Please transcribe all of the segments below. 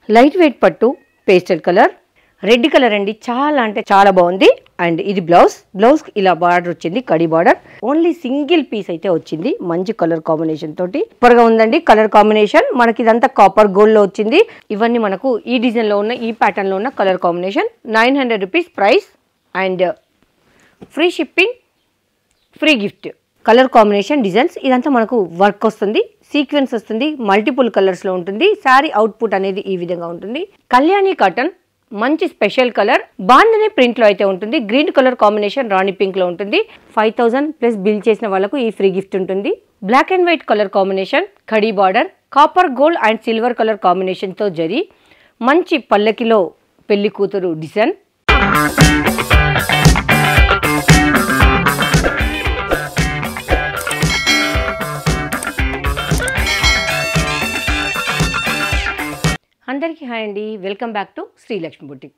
Light weight పట్టు pastel colour, red colour అండి. చాలా అంటే చాలా బాగుంది. అండ్ ఇది బ్లౌజ్ ఇలా బార్డర్ వచ్చింది, కడి బార్డర్. ఓన్లీ సింగిల్ పీస్ అయితే వచ్చింది, మంచి కలర్ కాంబినేషన్ తోటి సూపర్ గా ఉందండి. కలర్ కాంబినేషన్ మనకి ఇదంతా కాపర్ గోల్డ్ లో వచ్చింది. ఇవన్నీ మనకు ఈ డిజైన్ లో ఉన్న, ఈ ప్యాటర్న్ లో ఉన్న colour combination. 900 rupees price and free shipping, free gift. Colour combination designs ఇదంతా మనకు వర్క్ వస్తుంది, సీక్వెన్స్ వస్తుంది, మల్టిపుల్ కలర్స్ లో ఉంటుంది. శారీ అవుట్పుట్ అనేది ఈ విధంగా ఉంటుంది. కళ్యాణి కాటన్ మంచి స్పెషల్ కలర్, బాంధని ప్రింట్ లో అయితే ఉంటుంది. Green colour combination rani pink లో ఉంటుంది. 5000 ప్లస్ బిల్ చేసిన వాళ్ళకు ఈ ఫ్రీ గిఫ్ట్ ఉంటుంది. Black and white colour combination, khadi border, copper gold and silver colour combination తో జరి, మంచి పల్లకిలో పెళ్లి కూతురు డిజైన్. అందరికీ హాయ్ అండి, welcome back to Srilakshmi boutique.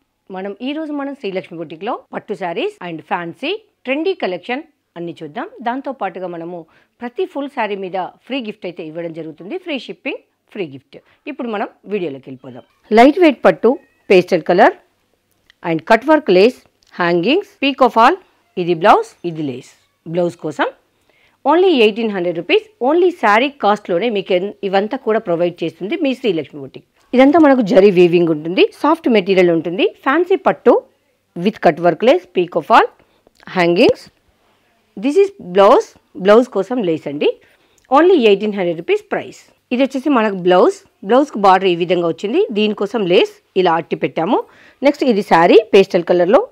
ఈరోజు మనం శ్రీలక్ష్మి బుటిక్లో పట్టు saris and fancy trendy collection అన్ని చూద్దాం. దాంతో పాటుగా మనము ప్రతి ఫుల్ శారీ మీద ఫ్రీ గిఫ్ట్ అయితే ఇవ్వడం జరుగుతుంది. Free shipping, free gift. ఇప్పుడు మనం వీడియోలోకి వెళ్ళిపోదాం. లైట్ వెయిట్ పట్టు pastel colour and cut work lace, hangings, pico fall. ఇది బ్లౌజ్, ఇది లేస్. బ్లౌజ్ కోసం ఓన్లీ 1800 రూపీస్. ఓన్లీ శారీ కాస్ట్లోనే మీకు ఇవంతా కూడా ప్రొవైడ్ చేస్తుంది మీ శ్రీలక్ష్మి బుటిక్. ఇదంతా మనకు జరీ వీవింగ్ ఉంటుంది, సాఫ్ట్ మెటీరియల్ ఉంటుంది. ఫ్యాన్సీ పట్టు with cut work lace, pico fall, hangings. This is blouse కోసం లేస్ అండి. Only 1800 rupees price. ఇది వచ్చేసి మనకు బ్లౌజ్కి బార్డర్ ఈ విధంగా వచ్చింది. దీనికోసం లేస్ ఇలా అట్టి పెట్టాము. నెక్స్ట్ ఇది శారీ పేస్టల్ కలర్లో.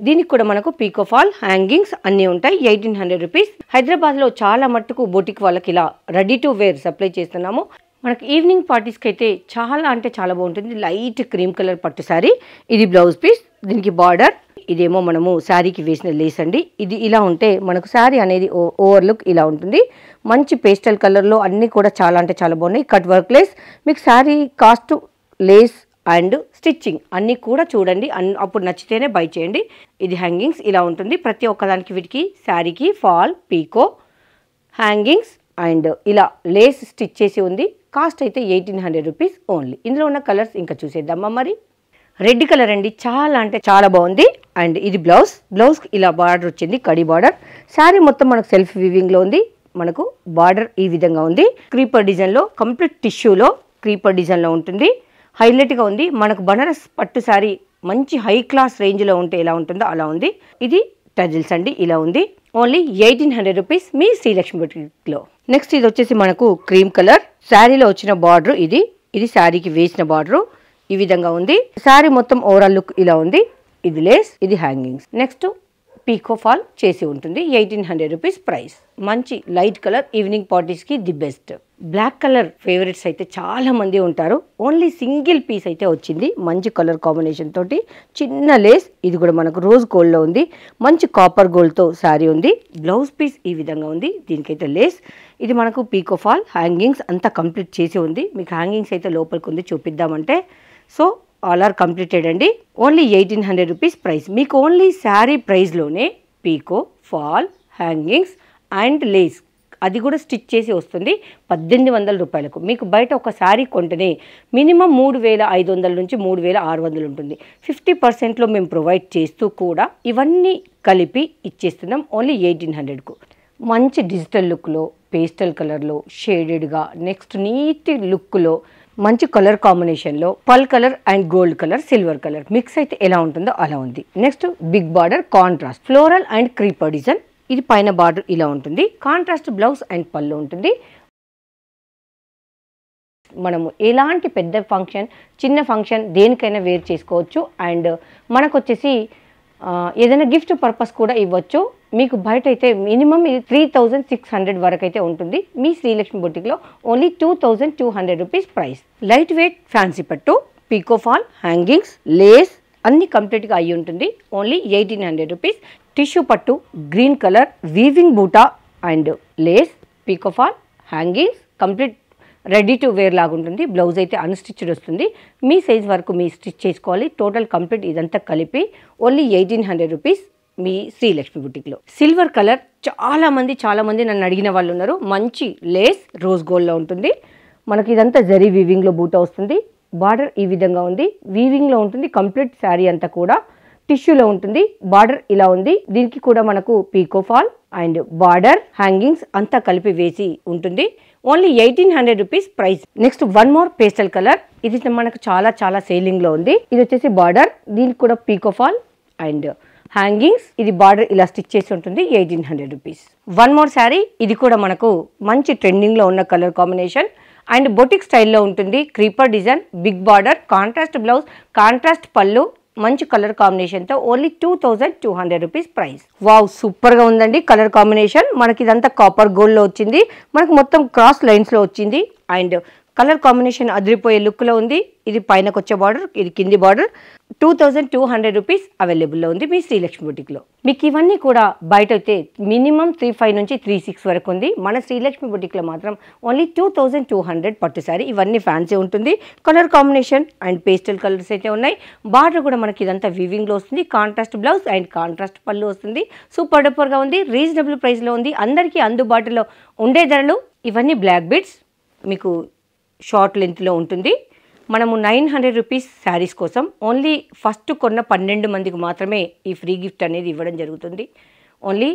దీనికి కూడా మనకు పీకో ఫాల్, హ్యాంగింగ్స్ అన్నీ ఉంటాయి. 1800 రూపీస్. హైదరాబాద్లో చాలా మట్టుకు బొటిక్ వాళ్ళకి ఇలా రెడీ టు వేర్ సప్లై చేస్తున్నాము. మనకి ఈవినింగ్ పార్టీస్కి అయితే చాలా అంటే చాలా బాగుంటుంది. లైట్ క్రీమ్ కలర్ పట్టు శారీ. ఇది బ్లౌజ్ పీస్, దీనికి బార్డర్. ఇదేమో మనము శారీకి వేసిన లేస్ అండి. ఇది ఇలా ఉంటే మనకు శారీ అనేది ఓవర్ లుక్ ఇలా ఉంటుంది. మంచి పేస్టల్ కలర్లో అన్నీ కూడా చాలా అంటే చాలా బాగున్నాయి. Cut work lace. మీకు sari cost, lace and stitching అన్నీ కూడా చూడండి, అప్పుడు నచ్చితేనే బై చేయండి. ఇది హ్యాంగింగ్స్ ఇలా ఉంటుంది. ప్రతి ఒక్కదానికి వీటికి శారీకి ఫాల్, పీకో, హ్యాంగింగ్స్ అండ్ ఇలా లేస్ స్టిచ్ చేసి ఉంది. కాస్ట్ అయితే 1800 రూపీస్ ఓన్లీ. ఇందులో ఉన్న కలర్స్ ఇంకా చూసేద్దామా మరి. రెడ్ కలర్ అండి, చాలా అంటే చాలా బాగుంది. అండ్ ఇది బ్లౌజ్కి ఇలా బార్డర్ వచ్చింది, కడి బార్డర్. శారీ మొత్తం మనకు సెల్ఫ్ వీవింగ్లో ఉంది. మనకు బార్డర్ ఈ విధంగా ఉంది. క్రీపర్ డిజైన్లో, కంప్లీట్ టిష్యూలో క్రీపర్ డిజైన్లో ఉంటుంది. హైలైట్గా ఉంది. మనకు బనారస్ పట్టు శారీ మంచి హై క్లాస్ రేంజ్లో ఉంటే ఎలా ఉంటుందో అలా ఉంది. ఇది టజిల్స్ అండి, ఇలా ఉంది. ఓన్లీ 1800 రూపీస్ మీ శ్రీలక్ష్మి బుటిక్లో. నెక్స్ట్ ఇది వచ్చేసి మనకు క్రీమ్ కలర్. శారీలో వచ్చిన బార్డర్ ఇది శారీకి వేసిన బార్డర్ ఈ విధంగా ఉంది. శారీ మొత్తం ఓవరాల్ లుక్ ఇలా ఉంది. ఇది లేస్, ఇది హ్యాంగింగ్స్. నెక్స్ట్ పీకో ఫాల్ చేసి ఉంటుంది. 1800 రూపీస్ ప్రైస్. మంచి లైట్ కలర్, ఈవినింగ్ పార్టీస్కి the best. Black colour favourites అయితే చాలా మంది ఉంటారు. ఓన్లీ సింగిల్ పీస్ అయితే వచ్చింది, మంచి కలర్ కాంబినేషన్ తోటి. చిన్న లేస్. ఇది కూడా మనకు రోజ్ గోల్డ్లో ఉంది. మంచి కాపర్ గోల్డ్తో శారీ ఉంది. బ్లౌజ్ పీస్ ఈ విధంగా ఉంది. దీనికైతే లేస్. ఇది మనకు పీకో ఫాల్, హ్యాంగింగ్స్ అంతా కంప్లీట్ చేసి ఉంది. మీకు హ్యాంగింగ్స్ అయితే లోపలికి ఉంది, చూపిద్దామంటే. సో ఆల్ ఆర్ కంప్లీటెడ్ అండి. Only 1800 rupees price. మీకు ఓన్లీ శారీ ప్రైస్లోనే pico fall, hangings and lace అది కూడా స్టిచ్ చేసి వస్తుంది 1800 రూపాయలకు. మీకు బయట ఒక శారీ కొంటేనే మినిమం 3500 నుంచి 3600 ఉంటుంది. 50%లో మేము ప్రొవైడ్ చేస్తూ కూడా ఇవన్నీ కలిపి ఇచ్చేస్తున్నాం ఓన్లీ 1800కు. మంచి డిజిటల్ లుక్లో, పేస్టల్ కలర్లో, షేడెడ్గా, నెక్స్ట్ నీట్ లుక్లో, మంచి కలర్ కాంబినేషన్లో, పల్ colour and gold colour, silver colour mix అయితే ఎలా ఉంటుందో అలా ఉంది. Next big border contrast, floral and creeper design. ఇది పైన బార్డర్ ఇలా ఉంటుంది. కాంట్రాస్ట్ బ్లౌజ్ అండ్ పళ్ళు ఉంటుంది. మనము ఎలాంటి పెద్ద ఫంక్షన్, చిన్న ఫంక్షన్ దేనికైనా వేర్ చేసుకోవచ్చు. అండ్ మనకు వచ్చేసి ఏదైనా గిఫ్ట్ పర్పస్ కూడా ఇవ్వచ్చు. మీకు బయట అయితే మినిమం ఇది 3600 వరకు అయితే ఉంటుంది. మీ శ్రీలక్ష్మి బుటిక్లో only 2200 rupees price. Light weight fancy పట్టు, పీకో ఫాల్, హ్యాంగింగ్స్, లేస్ అన్ని కంప్లీట్గా అయ్యి ఉంటుంది. Only 1800 rupees. టిష్యూ పట్టు, green colour, weaving buta and lace, pico fall, hangings complete ready to wear లాగా ఉంటుంది. బ్లౌజ్ అయితే అన్స్టిచ్డ్ వస్తుంది. మీ సైజ్ వరకు మీ స్టిచ్ చేసుకోవాలి. టోటల్ కంప్లీట్ ఇదంతా కలిపి ఓన్లీ 1800 రూపీస్ మీ శ్రీలక్ష్మి బుటిక్లో. సిల్వర్ కలర్ చాలా మంది నన్ను అడిగిన వాళ్ళు ఉన్నారు. మంచి లేస్ రోజ్ గోల్డ్లో ఉంటుంది. మనకి ఇదంతా జరీ వీవింగ్లో బూటా వస్తుంది. బార్డర్ ఈ విధంగా ఉంది, వీవింగ్లో ఉంటుంది. కంప్లీట్ శారీ అంతా కూడా టిష్యూలో ఉంటుంది. బార్డర్ ఇలా ఉంది. దీనికి కూడా మనకు pico fall and border hangings అంతా కలిపి వేసి ఉంటుంది. Only 1800 rupees price. Next one more pastel colour. ఇది మనకు చాలా చాలా సేలింగ్లో ఉంది. ఇది వచ్చేసి బార్డర్, దీనికి కూడా పీకో ఫాల్ అండ్ హ్యాంగింగ్స్. ఇది బార్డర్ ఇలా స్టిచ్ చేసి ఉంటుంది. 1800 రూపీస్. One more sari. ఇది కూడా మనకు మంచి ట్రెండింగ్లో ఉన్న కలర్ కాంబినేషన్ అండ్ బొటిక్ స్టైల్లో ఉంటుంది. Creeper design, big border, contrast blouse, contrast pallu, మంచి కలర్ కాంబినేషన్తో ఓన్లీ 2200 రూపీస్ ప్రైస్. వావ్, సూపర్గా ఉందండి కలర్ కాంబినేషన్. మనకి ఇదంతా కాపర్ గోల్డ్లో వచ్చింది. మనకు మొత్తం క్రాస్ లైన్స్లో వచ్చింది అండ్ కలర్ కాంబినేషన్ అదిరిపోయే లుక్లో ఉంది. ఇది పైనకు వచ్చే బార్డర్, ఇది కింది బార్డర్. 2200 రూపీస్ అవైలబుల్లో ఉంది మీ శ్రీలక్ష్మి బుటిక్లో. మీకు ఇవన్నీ కూడా బయట అయితే మినిమం 35 నుంచి 36 వరకు ఉంది. మన శ్రీలక్ష్మి బుటిక్లో మాత్రం ఓన్లీ 2200 పట్టు సారీ. ఇవన్నీ ఫ్యాన్సీ ఉంటుంది. Colour combination and pastel colours అయితే ఉన్నాయి. బార్డర్ కూడా మనకి ఇదంతా వీవింగ్లో వస్తుంది. కాంట్రాస్ట్ బ్లౌజ్ అండ్ కాంట్రాస్ట్ పళ్ళు వస్తుంది. సూపర్ డూపర్గా ఉంది. రీజనబుల్ ప్రైస్లో ఉంది. అందరికీ అందుబాటులో ఉండే ధరలు. ఇవన్నీ బ్లాక్ బీడ్స్ మీకు షార్ట్ లెంత్లో ఉంటుంది. మనము 900 రూపీస్ శారీస్ కోసం ఓన్లీ ఫస్ట్ కొన్న 12 మందికి మాత్రమే ఈ ఫ్రీ గిఫ్ట్ అనేది ఇవ్వడం జరుగుతుంది. ఓన్లీ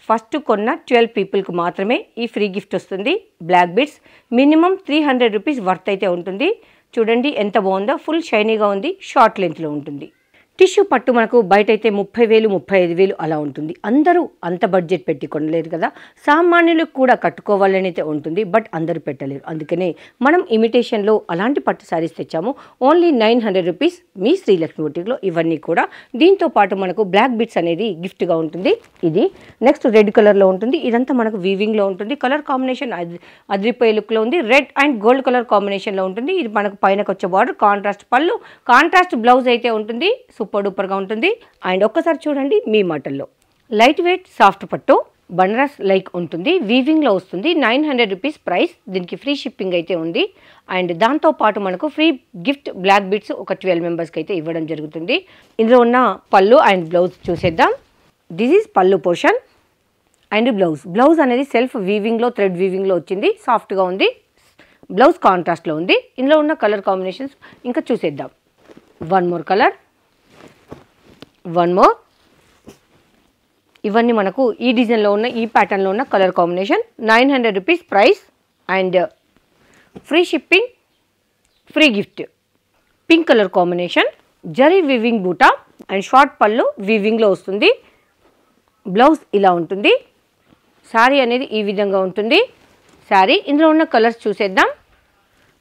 ఫస్ట్ కొన్న 12 పీపుల్కి మాత్రమే ఈ ఫ్రీ గిఫ్ట్ వస్తుంది. Black beads minimum 300 rupees worth అయితే ఉంటుంది. చూడండి ఎంత బాగుందో, ఫుల్ షైనీగా ఉంది, షార్ట్ లెంత్లో ఉంటుంది. టిష్యూ పట్టు మనకు బయట అయితే 30,000 35,000 అలా ఉంటుంది. అందరూ అంత బడ్జెట్ పెట్టి కొనలేరు కదా. సామాన్యులకు కూడా కట్టుకోవాలని అయితే ఉంటుంది, బట్ అందరూ పెట్టలేరు. అందుకనే మనం ఇమిటేషన్లో అలాంటి పట్టు శారీస్ తెచ్చాము. ఓన్లీ 900 రూపీస్ మీ శ్రీలక్ష్మి బుటిక్లో. ఇవన్నీ కూడా దీంతో పాటు మనకు బ్లాక్ బిట్స్ అనేది గిఫ్ట్గా ఉంటుంది. ఇది నెక్స్ట్ రెడ్ కలర్లో ఉంటుంది. ఇదంతా మనకు వీవింగ్లో ఉంటుంది. కలర్ కాంబినేషన్ అదిరిపోయే లుక్లో ఉంది. రెడ్ అండ్ గోల్డ్ కలర్ కాంబినేషన్లో ఉంటుంది. ఇది మనకు పైనకు వచ్చే బార్డర్, కాంట్రాస్ట్ పళ్ళు, కాంట్రాస్ట్ బ్లౌజ్ అయితే ఉంటుంది. సూపర్ డూపర్గా ఉంటుంది. అండ్ ఒక్కసారి చూడండి మీ మాటల్లో. లైట్ వెయిట్ సాఫ్ట్ పట్టు బనారస్ లైక్ ఉంటుంది. వీవింగ్లో వస్తుంది. 900 రూపీస్ ప్రైస్. దీనికి ఫ్రీ షిప్పింగ్ అయితే ఉంది. అండ్ దాంతోపాటు మనకు ఫ్రీ గిఫ్ట్ బ్లాక్ బీడ్స్ ఒక 12 మెంబర్స్కి అయితే ఇవ్వడం జరుగుతుంది. ఇందులో ఉన్న పళ్ళు అండ్ బ్లౌజ్ చూసేద్దాం. దిస్ ఈజ్ పళ్ళు పోర్షన్ అండ్ బ్లౌజ్. బ్లౌజ్ అనేది సెల్ఫ్ వీవింగ్లో థ్రెడ్ వీవింగ్లో వచ్చింది. సాఫ్ట్గా ఉంది. బ్లౌజ్ కాంట్రాస్ట్లో ఉంది. ఇందులో ఉన్న కలర్ కాంబినేషన్స్ ఇంకా చూసేద్దాం. One more colour, one more. ఇవన్నీ మనకు ఈ డిజైన్లో ఉన్న, ఈ ప్యాటర్న్లో ఉన్న colour combination. 900 rupees price and free shipping, free gift. Pink colour combination, zari weaving buta and short పళ్ళు వీవింగ్లో వస్తుంది. బ్లౌజ్ ఇలా ఉంటుంది. శారీ అనేది ఈ విధంగా ఉంటుంది శారీ. ఇందులో ఉన్న కలర్స్ చూసేద్దాం.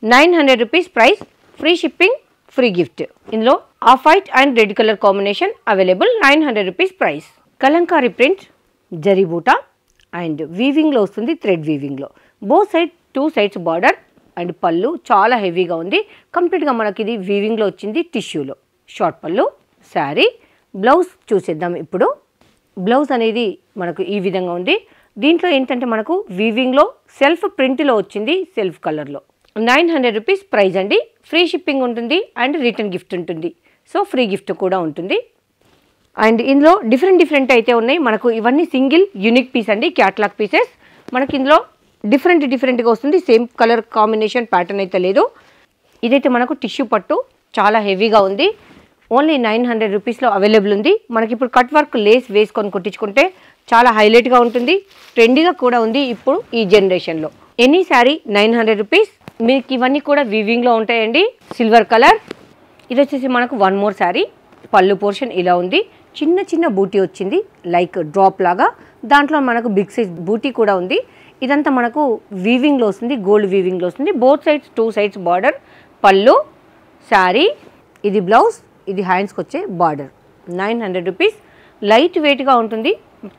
900 rupees price, free shipping, free gift. ఇందులో off white and red colour combination available. 900 rupees price. Kalamkari print zari buta and వీవింగ్లో వస్తుంది. థ్రెడ్ వీవింగ్లో both side 2 sides border and పళ్ళు చాలా హెవీగా ఉంది. కంప్లీట్గా మనకి ఇది వీవింగ్లో వచ్చింది. టిష్యూలో షార్ట్ పళ్ళు శారీ. బ్లౌజ్ చూసేద్దాం ఇప్పుడు. బ్లౌజ్ అనేది మనకు ఈ విధంగా ఉంది. దీంట్లో ఏంటంటే మనకు వీవింగ్లో సెల్ఫ్ ప్రింట్లో వచ్చింది. సెల్ఫ్ కలర్లో 900 రూపీస్ ప్రైజ్ అండి. ఫ్రీ షిప్పింగ్ ఉంటుంది అండ్ రిటర్న్ గిఫ్ట్ ఉంటుంది. సో ఫ్రీ గిఫ్ట్ కూడా ఉంటుంది. అండ్ ఇందులో డిఫరెంట్ అయితే ఉన్నాయి. మనకు ఇవన్నీ సింగిల్ యూనిక్ పీస్ అండి, క్యాట్లాగ్ పీసెస్. మనకి ఇందులో డిఫరెంట్గా వస్తుంది. సేమ్ కలర్ కాంబినేషన్ ప్యాటర్న్ అయితే లేదు. ఇదైతే మనకు టిష్యూ పట్టు చాలా హెవీగా ఉంది. ఓన్లీ 900 రూపీస్లో అవైలబుల్ ఉంది. మనకి ఇప్పుడు కట్ వర్క్ లేస్ వేసుకొని కుట్టించుకుంటే చాలా హైలైట్గా ఉంటుంది. ట్రెండీగా కూడా ఉంది ఇప్పుడు ఈ జనరేషన్లో. Any sari 900 rupees. మీకు ఇవన్నీ కూడా వీవింగ్లో ఉంటాయండి. Silver colour. ఇది వచ్చేసి మనకు వన్ మోర్ శారీ. పళ్ళు పోర్షన్ ఇలా ఉంది. చిన్న బూటీ వచ్చింది, లైక్ డ్రాప్ లాగా. దాంట్లో మనకు బిగ్ సైజ్ బూటీ కూడా ఉంది. ఇదంతా మనకు వీవింగ్లో వస్తుంది, గోల్డ్ వీవింగ్లో వస్తుంది. బోత్ సైడ్స్ 2 సైడ్స్ బార్డర్, పళ్ళు శారీ. ఇది బ్లౌజ్, ఇది హ్యాండ్స్కి వచ్చే బార్డర్. 900 రూపీస్. లైట్ వెయిట్గా ఉంటుంది,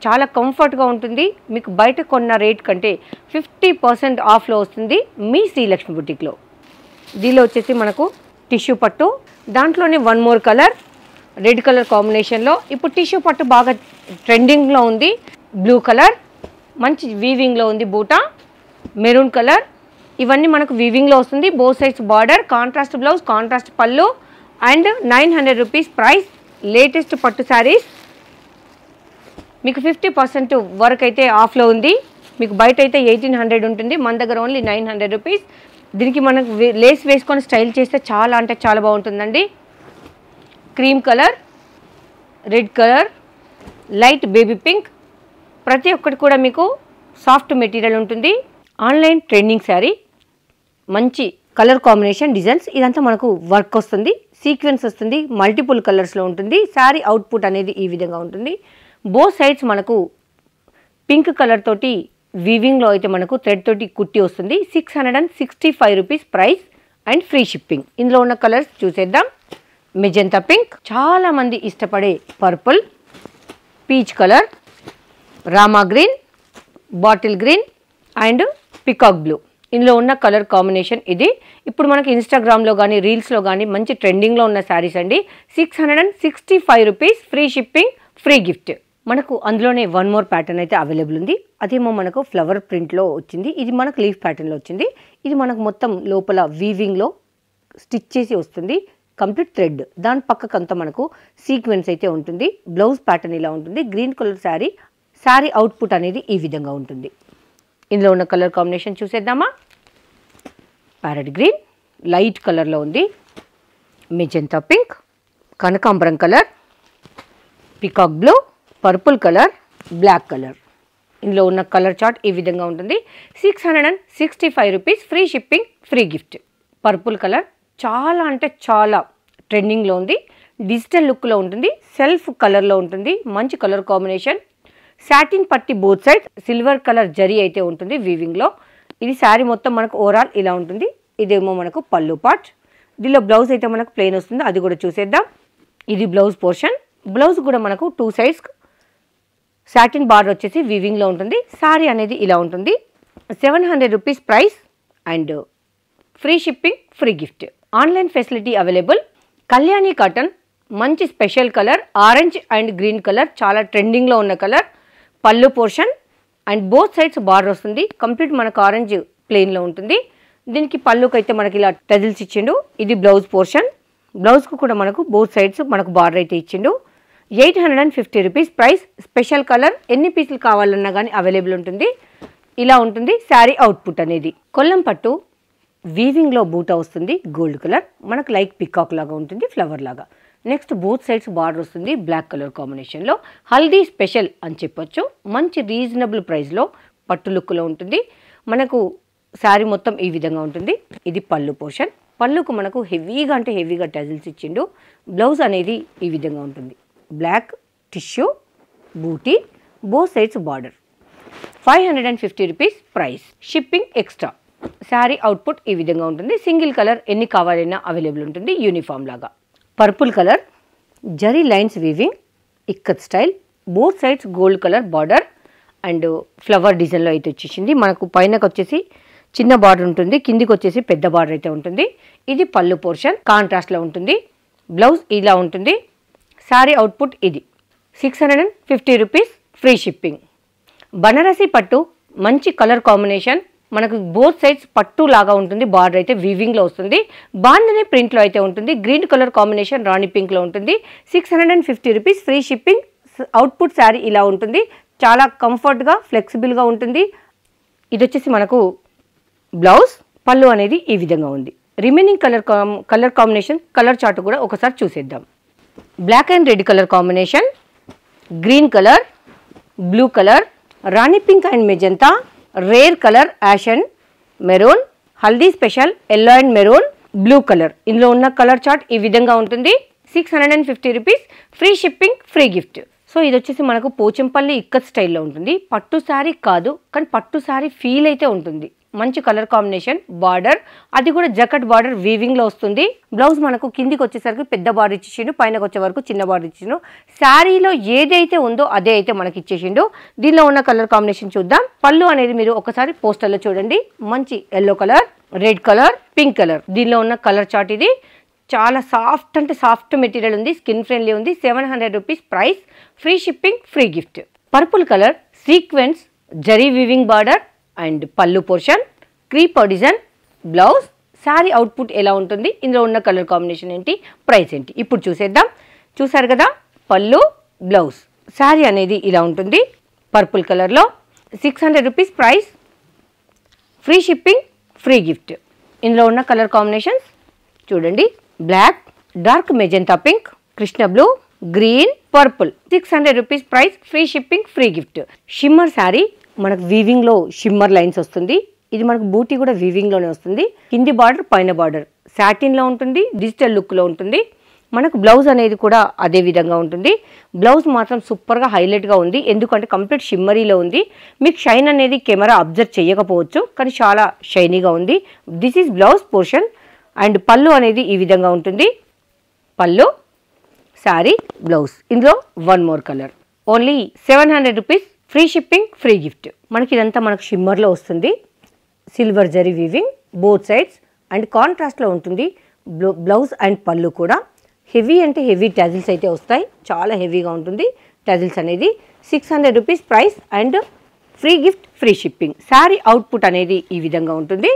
చాలా కంఫర్ట్గా ఉంటుంది. మీకు బయట కొన్న రేట్ కంటే 50% ఆఫ్లో వస్తుంది మీ శ్రీలక్ష్మి బుటిక్లో. దీనిలో వచ్చేసి మనకు టిష్యూ పట్టు. దాంట్లోనే one more colour red colour కాంబినేషన్లో. ఇప్పుడు టిష్యూ పట్టు బాగా ట్రెండింగ్లో ఉంది. బ్లూ కలర్ మంచి వీవింగ్లో ఉంది. బూటా మెరూన్ కలర్. ఇవన్నీ మనకు వీవింగ్లో వస్తుంది. Both sides border, contrast blouse, contrast పళ్ళు అండ్ 900 రూపీస్ ప్రైస్. లేటెస్ట్ పట్టు శారీస్ మీకు 50% వరకు అయితే ఆఫ్లో ఉంది. మీకు బయట అయితే 1800 ఉంటుంది, మన దగ్గర ఓన్లీ 900 రూపీస్. దీనికి మనకు లేస్ వేసుకొని స్టైల్ చేస్తే చాలా అంటే చాలా బాగుంటుందండి. Cream colour, red colour, light baby pink, ప్రతి ఒక్కటి కూడా మీకు సాఫ్ట్ మెటీరియల్ ఉంటుంది. ఆన్లైన్ ట్రెండింగ్ శారీ, మంచి కలర్ కాంబినేషన్ డిజైన్స్, ఇదంతా మనకు వర్క్ వస్తుంది, సీక్వెన్స్ వస్తుంది, మల్టిపుల్ కలర్స్లో ఉంటుంది. శారీ అవుట్పుట్ అనేది ఈ విధంగా ఉంటుంది. బోత్ సైడ్స్ మనకు పింక్ కలర్ తోటి వీవింగ్లో అయితే మనకు థ్రెడ్ తోటి కుట్టి వస్తుంది. 665 rupees price and free shipping. ఇందులో ఉన్న కలర్స్ చూసేద్దాం. మెజెంతా పింక్, చాలా మంది ఇష్టపడే purple, peach colour, Rama green, bottle green and peacock blue. ఇందులో ఉన్న కలర్ కాంబినేషన్ ఇది. ఇప్పుడు మనకి ఇన్స్టాగ్రామ్లో కానీ రీల్స్లో కానీ మంచి ట్రెండింగ్లో ఉన్న శారీస్ అండి. 665 rupees free shipping, free gift. మనకు అందులోనే వన్ మోర్ ప్యాటర్న్ అయితే అవైలబుల్ ఉంది. అదేమో మనకు ఫ్లవర్ ప్రింట్లో వచ్చింది. ఇది మనకు లీఫ్ ప్యాటర్న్లో వచ్చింది. ఇది మనకు మొత్తం లోపల వీవింగ్లో స్టిచ్ చేసి వస్తుంది, కంప్లీట్ థ్రెడ్. దాని పక్కకంతా మనకు సీక్వెన్స్ అయితే ఉంటుంది. బ్లౌజ్ ప్యాటర్న్ ఇలా ఉంటుంది. Green colour sari, sari output అనేది ఈ విధంగా ఉంటుంది. ఇందులో ఉన్న కలర్ కాంబినేషన్ చూసేద్దామా. ప్యారెట్ గ్రీన్ లైట్ కలర్లో ఉంది, మెజెంతా పింక్, కనకాంబరం colour, peacock blue, purple colour, black colour. ఇందులో ఉన్న కలర్ చార్ట్ ఈ విధంగా ఉంటుంది. 665 rupees free shipping, free gift. Purple colour చాలా అంటే చాలా ట్రెండింగ్లో ఉంది. డిజిటల్ లుక్లో ఉంటుంది, సెల్ఫ్ కలర్లో ఉంటుంది, మంచి కలర్ కాంబినేషన్. సాటిన్ పట్టి both side, silver colour zari అయితే ఉంటుంది వీవింగ్లో. ఇది శారీ మొత్తం మనకు ఓవరాల్ ఇలా ఉంటుంది. ఇదేమో మనకు పళ్ళు పార్ట్. దీనిలో బ్లౌజ్ అయితే మనకు ప్లెయిన్ వస్తుంది, అది కూడా చూసేద్దాం. ఇది బ్లౌజ్ పోర్షన్. బ్లౌజ్ కూడా మనకు 2 సైడ్స్ సాటిన్ బార్డర్ వచ్చేసి వీవింగ్లో ఉంటుంది. శారీ అనేది ఇలా ఉంటుంది. 700 rupees price and free shipping, free gift. Online facility available. Kalyani cotton, మంచి special colour, orange and green colour, చాలా ట్రెండింగ్లో ఉన్న కలర్. పళ్ళు portion and both sides border వస్తుంది. కంప్లీట్ మనకు ఆరెంజ్ ప్లెయిన్లో ఉంటుంది. దీనికి పళ్ళుకి అయితే మనకి ఇలా టజిల్స్ ఇచ్చిండు. ఇది బ్లౌజ్ పోర్షన్. బ్లౌజ్కు కూడా మనకు బోత్ సైడ్స్ మనకు బార్డర్ అయితే ఇచ్చిండు. 850 రూపీస్ ప్రైస్. స్పెషల్ కలర్, ఎన్ని పీసులు కావాలన్నా కానీ అవైలబుల్ ఉంటుంది. ఇలా ఉంటుంది శారీ అవుట్పుట్ అనేది. కొల్లం పట్టు వీవింగ్లో బూటా వస్తుంది, గోల్డ్ కలర్, మనకు లైక్ పికాక్ లాగా ఉంటుంది, ఫ్లవర్ లాగా. నెక్స్ట్ బోత్ సైడ్స్ బార్డర్ వస్తుంది బ్లాక్ కలర్ కాంబినేషన్లో. హల్దీ స్పెషల్ అని చెప్పొచ్చు. మంచి రీజనబుల్ ప్రైస్లో పట్టు లుక్లో ఉంటుంది. మనకు శారీ మొత్తం ఈ విధంగా ఉంటుంది. ఇది పళ్ళు పోర్షన్. పళ్ళుకు మనకు హెవీగా అంటే హెవీగా టజిల్స్ ఇచ్చిండు. బ్లౌజ్ అనేది ఈ విధంగా ఉంటుంది. Black tissue buti, both sides border. 550 rupees price. Shipping extra. Sari output ఈ విధంగా ఉంటుంది. సింగిల్ కలర్ ఎన్ని కావాలన్నా అవైలబుల్ ఉంటుంది, యూనిఫామ్ లాగా. Purple colour, zari lines weaving, ikat style, both sides gold colour border and flower డిజైన్లో అయితే వచ్చేసింది. మనకు పైనకు వచ్చేసి చిన్న బార్డర్ ఉంటుంది, కిందికి వచ్చేసి పెద్ద బార్డర్ అయితే ఉంటుంది. ఇది పళ్ళు పోర్షన్, కాంట్రాస్ట్లో ఉంటుంది. బ్లౌజ్ ఇలా ఉంటుంది. శారీ అవుట్పుట్ ఇది. 650 రూపీస్ ఫ్రీ షిప్పింగ్. బనారసి పట్టు, మంచి కలర్ కాంబినేషన్, మనకు బోత్ సైడ్స్ పట్టు లాగా ఉంటుంది. బార్డర్ అయితే వీవింగ్లో వస్తుంది. బాంధనీ ప్రింట్లో అయితే ఉంటుంది. గ్రీన్ కలర్ కాంబినేషన్ రాణి పింక్లో ఉంటుంది. 650 rupees free shipping. Output sari ఇలా ఉంటుంది. చాలా కంఫర్ట్గా, ఫ్లెక్సిబుల్గా ఉంటుంది. ఇది వచ్చేసి మనకు బ్లౌజ్. పళ్ళు అనేది ఈ విధంగా ఉంది. Remaining colour combination, colour chart కూడా ఒకసారి చూసేద్దాం. Black and red colour combination, green colour, blue colour, rani pink and magenta, rare colour ash and maroon, haldi special yellow and maroon, blue colour. ఇందులో ఉన్న కలర్ చార్ట్ ఈ విధంగా ఉంటుంది. 650 rupees free shipping, free gift. So ఇది వచ్చేసి మనకు పోచంపల్లి ఇక్కత్ స్టైల్లో ఉంటుంది. పట్టు శారీ కాదు, కానీ పట్టు శారీ ఫీల్ అయితే ఉంటుంది. మంచి కలర్ కాంబినేషన్, బార్డర్ అది కూడా జకట్ బార్డర్ వీవింగ్లో వస్తుంది. బ్లౌజ్ మనకు కిందికి వచ్చేసరికి పెద్ద బార్డర్ ఇచ్చేసిండు, పైనకి వచ్చే వరకు చిన్న బార్డర్ ఇచ్చిండు. శారీలో ఏదైతే ఉందో అదే అయితే మనకి ఇచ్చేసిండు. దీనిలో ఉన్న కలర్ కాంబినేషన్ చూద్దాం. పళ్ళు అనేది మీరు ఒకసారి పోస్టర్లో చూడండి. మంచి yellow colour, red colour, pink colour. దీనిలో ఉన్న కలర్ చార్ట్ ఇది. చాలా సాఫ్ట్ అంటే సాఫ్ట్ మెటీరియల్ ఉంది, స్కిన్ ఫ్రెండ్లీ ఉంది. 700 rupees price. Free shipping, free gift. Purple colour, sequence zari weaving border and పళ్ళు portion, creeper design, blouse. Sari output ఎలా ఉంటుంది, ఇందులో ఉన్న కలర్ కాంబినేషన్ ఏంటి, ప్రైస్ ఏంటి ఇప్పుడు చూసేద్దాం. చూసారు కదా, పళ్ళు, బ్లౌజ్. శారీ అనేది ఇలా ఉంటుంది పర్పుల్ కలర్లో. 600 rupees price. Free shipping, free gift. ఇందులో ఉన్న కలర్ కాంబినేషన్స్ చూడండి, black, dark magenta pink, Krishna blue, green, purple. 600 rupees price, free shipping, free gift. Shimmer sari మనకు వీవింగ్ లో షిమ్మర్ లైన్స్ వస్తుంది. ఇది మనకు బూటీ కూడా వీవింగ్ లోనే వస్తుంది. కింది బార్డర్, పైన బార్డర్ సాటిన్ లో ఉంటుంది, డిజిటల్ లుక్ లో ఉంటుంది. మనకు బ్లౌజ్ అనేది కూడా అదే విధంగా ఉంటుంది. బ్లౌజ్ మాత్రం సూపర్గా హైలైట్గా ఉంది, ఎందుకంటే కంప్లీట్ షిమ్మరీలో ఉంది. మీకు షైన్ అనేది కెమెరా అబ్జర్వ్ చేయకపోవచ్చు, కానీ చాలా షైనీగా ఉంది. This is blouse portion. And పళ్ళు అనేది ఈ విధంగా ఉంటుంది. పళ్ళు, శారీ, బ్లౌజ్. ఇందులో one more colour. Only 700 rupees, free shipping, free gift. మనకి ఇదంతా మనకు షిమ్మర్లో వస్తుంది. Silver zari weaving both sides and కాంట్రాస్ట్లో ఉంటుంది. బ్లౌజ్ అండ్ పళ్ళు కూడా హెవీ అంటే హెవీ టజిల్స్ అయితే వస్తాయి, చాలా హెవీగా ఉంటుంది టజిల్స్ అనేది. 600 rupees price and free gift, free shipping. Sari output అనేది ఈ విధంగా ఉంటుంది.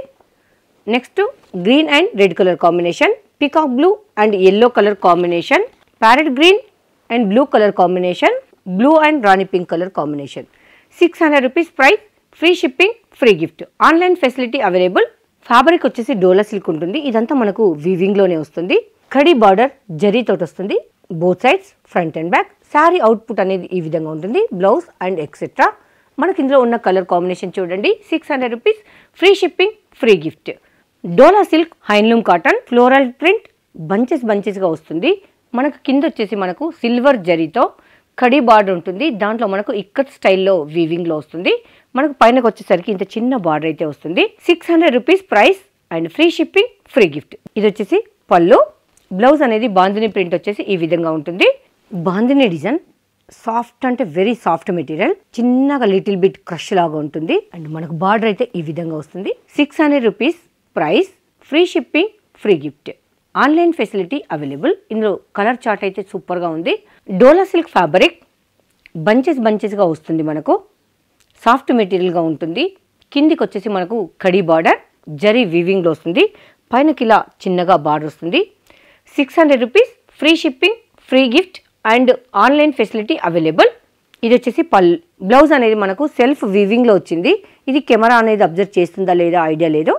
Next green and red colour combination, peacock blue and yellow colour combination, parrot green and blue colour combination, blue and Rani pink colour combination. 600 rupees price, free shipping, free gift. Online facility available. Fabric వచ్చేసి Dola silk ఉంటుంది. ఇదంతా మనకు వీవింగ్లోనే వస్తుంది. Khadi border జరీతో వస్తుంది, both sides, front and back. Sari output అనేది ఈ విధంగా ఉంటుంది. Blouse and etcetera. మనకి ఇందులో ఉన్న కలర్ కాంబినేషన్ చూడండి. 600 rupees, free shipping, free gift. Dola silk handloom cotton floral print బంచెస్గా వస్తుంది. మనకు కింద వచ్చేసి మనకు సిల్వర్ జరీతో కడీ బార్డర్ ఉంటుంది. దాంట్లో మనకు ఇక్కత్ స్టైల్లో వీవింగ్లో వస్తుంది. మనకు పైనకు వచ్చేసరికి ఇంత చిన్న బార్డర్ అయితే వస్తుంది. 600 rupees price and free shipping, free gift. ఇది వచ్చేసి పళ్ళు. బ్లౌజ్ అనేది బాందిని ప్రింట్ వచ్చేసి ఈ విధంగా ఉంటుంది. బాందిని డిజైన్ సాఫ్ట్ అంటే వెరీ సాఫ్ట్ మెటీరియల్, చిన్నగా లిటిల్ బిట్ క్రష్ లాగా ఉంటుంది. అండ్ మనకు బార్డర్ అయితే ఈ విధంగా వస్తుంది. 600 rupees price, free shipping, free gift. Online facility available. ఇందులో కలర్ చార్ట్ అయితే సూపర్గా ఉంది. డోలా సిల్క్ ఫ్యాబ్రిక్ బంచెస్గా వస్తుంది. మనకు సాఫ్ట్ మెటీరియల్గా ఉంటుంది. కిందికి వచ్చేసి మనకు కడీ బార్డర్ జరీ వీవింగ్లో వస్తుంది. పైనకి ఇలా చిన్నగా బార్డర్ వస్తుంది. 600 rupees, free shipping, free gift and online facility available. ఇది వచ్చేసి బ్లౌజ్ అనేది మనకు సెల్ఫ్ వీవింగ్లో వచ్చింది. ఇది కెమెరా అనేది అబ్జర్వ్ చేస్తుందా లేదా ఐడియా లేదు,